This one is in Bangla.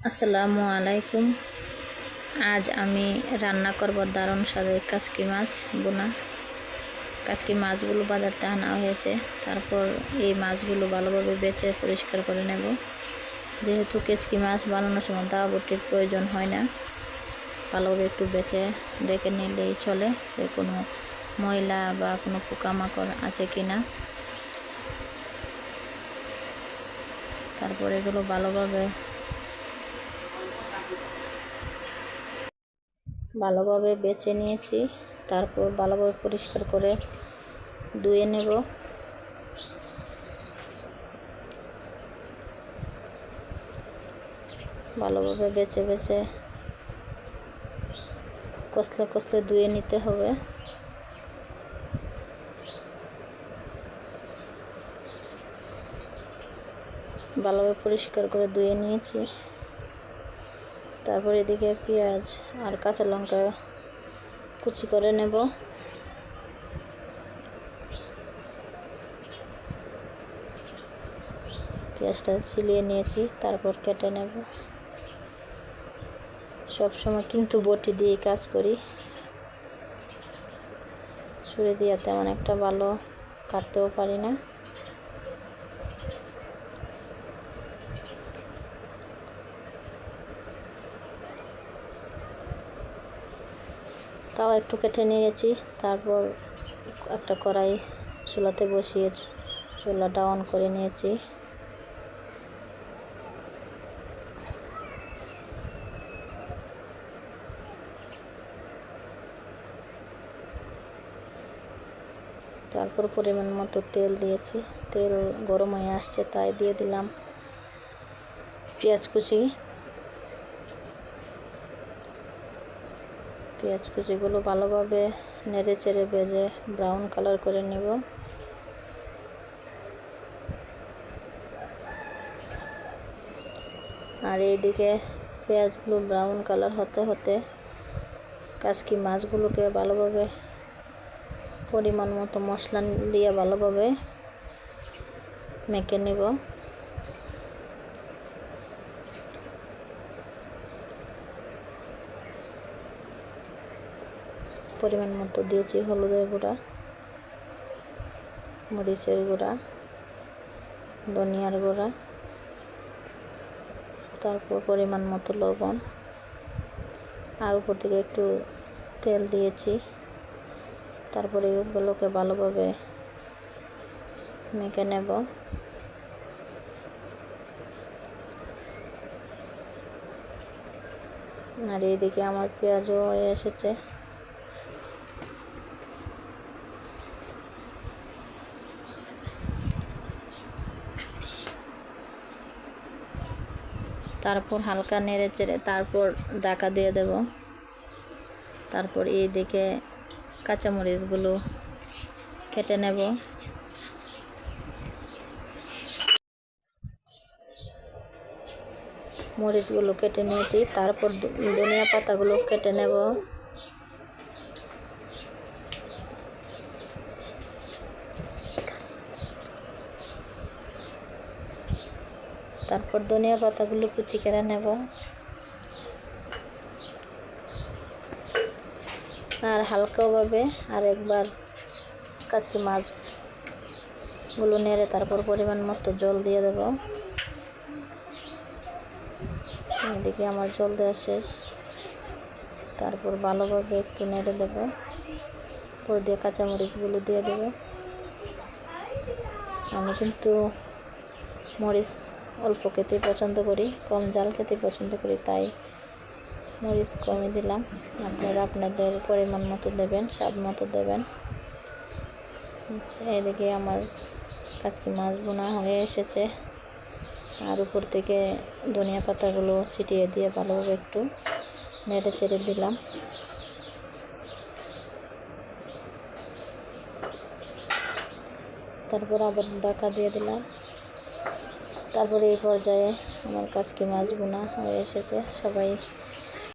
আসসালামু আলাইকুম। আজ আমি রান্না করব দারুণ স্বাদের কাচকি মাছ বোনা। কাচকি মাছগুলো বাজারতে আনা হয়েছে। তারপর এই মাছগুলো ভালোভাবে বেছে পরিষ্কার করে নেব। যেহেতু কাচকি মাছ বানানোর সময় দাওয়া বটির প্রয়োজন হয় না, ভালোভাবে একটু বেছে দেখে নিলেই চলে যে কোনো ময়লা বা কোনো পোকামাকড় আছে কি না। তারপর এগুলো ভালোভাবে বেছে নিয়েছি। তারপর ভালোভাবে পরিষ্কার করে ধুয়ে নেব। ভালোভাবে বেছে কষলে ধুয়ে নিতে হবে। ভালোভাবে পরিষ্কার করে ধুয়ে নিয়েছি। তারপর এদিকে পেঁয়াজ আর কাঁচা লঙ্কা কুচি করে নেব। পেঁয়াজটা ছিলিয়ে নিয়েছি, তারপর কেটে নেব। সবসময় কিন্তু বটি দিয়ে কাজ করি, ছুরি দিয়ে তেমন একটা ভালো কাটতেও পারি না। তাও একটু কেটে নিয়েছি। তারপর একটা কড়াই চুলাতে বসিয়ে চুলাটা অন করে নিয়েছি। তারপর পরিমাণ মতো তেল দিয়েছি। তেল গরম হয়ে আসছে, তাই দিয়ে দিলাম পেঁয়াজ কুচিগুলো ভালোভাবে নেড়ে চেড়ে ভেজে ব্রাউন কালার করে নেব। আর এইদিকে পেঁয়াজগুলো ব্রাউন কালার হতে হতে কাচকি মাছগুলোকে ভালোভাবে পরিমাণ মতো মশলা দিয়ে ভালোভাবে মেখে নেব। পরিমাণ মতো দিয়েছি হলুদের গুঁড়া, মরিচের গুঁড়া, ধনিয়ার গুঁড়া, তারপর পরিমাণ মতো লবণ, আর উপর থেকে একটু তেল দিয়েছি। তারপরে এগুলোকে ভালোভাবে মেখে নেব। আর এইদিকে আমার পেঁয়াজও হয়ে এসেছে। তারপর হালকা নেড়ে চেড়ে তারপর ঢাকা দিয়ে দেব। তারপর এই দিকে কাঁচামরিচগুলো কেটে নেব। মরিচগুলো কেটে নিয়েছি। তারপর ধনিয়া পাতাগুলো কেটে নেব। তারপর ধনিয়া পাতাগুলো কুচি করে নেব। আর হালকাভাবে আরেকবার কাচকি মাছগুলো নেড়ে তারপর পরিমাণ মতো জল দিয়ে দেব। এদিকে আমার জল দেওয়া শেষ। তারপর ভালোভাবে একটু নেড়ে দেব। পর দিয়ে কাঁচামরিচগুলো দিয়ে দেব। আমি কিন্তু মরিচ অল্প খেতে পছন্দ করি, কম ঝাল খেতে পছন্দ করি, তাই মরিচ কমই দিলাম। আপনারা আপনাদের পরিমাণ মতো দেবেন, স্বাদ মতো দেবেন। এদিকে আমার কাচকি মাছ বোনা হয়ে এসেছে। আর উপর থেকে ধনিয়া পাতাগুলো ছিটিয়ে দিয়ে ভালোভাবে একটু নেড়ে চেড়ে দিলাম। তারপর আবার ঢাকা দিয়ে দিলাম। তারপরে এই পর্যায়ে আমার কাচকি মাছ বোনা হয়ে এসেছে। সবাই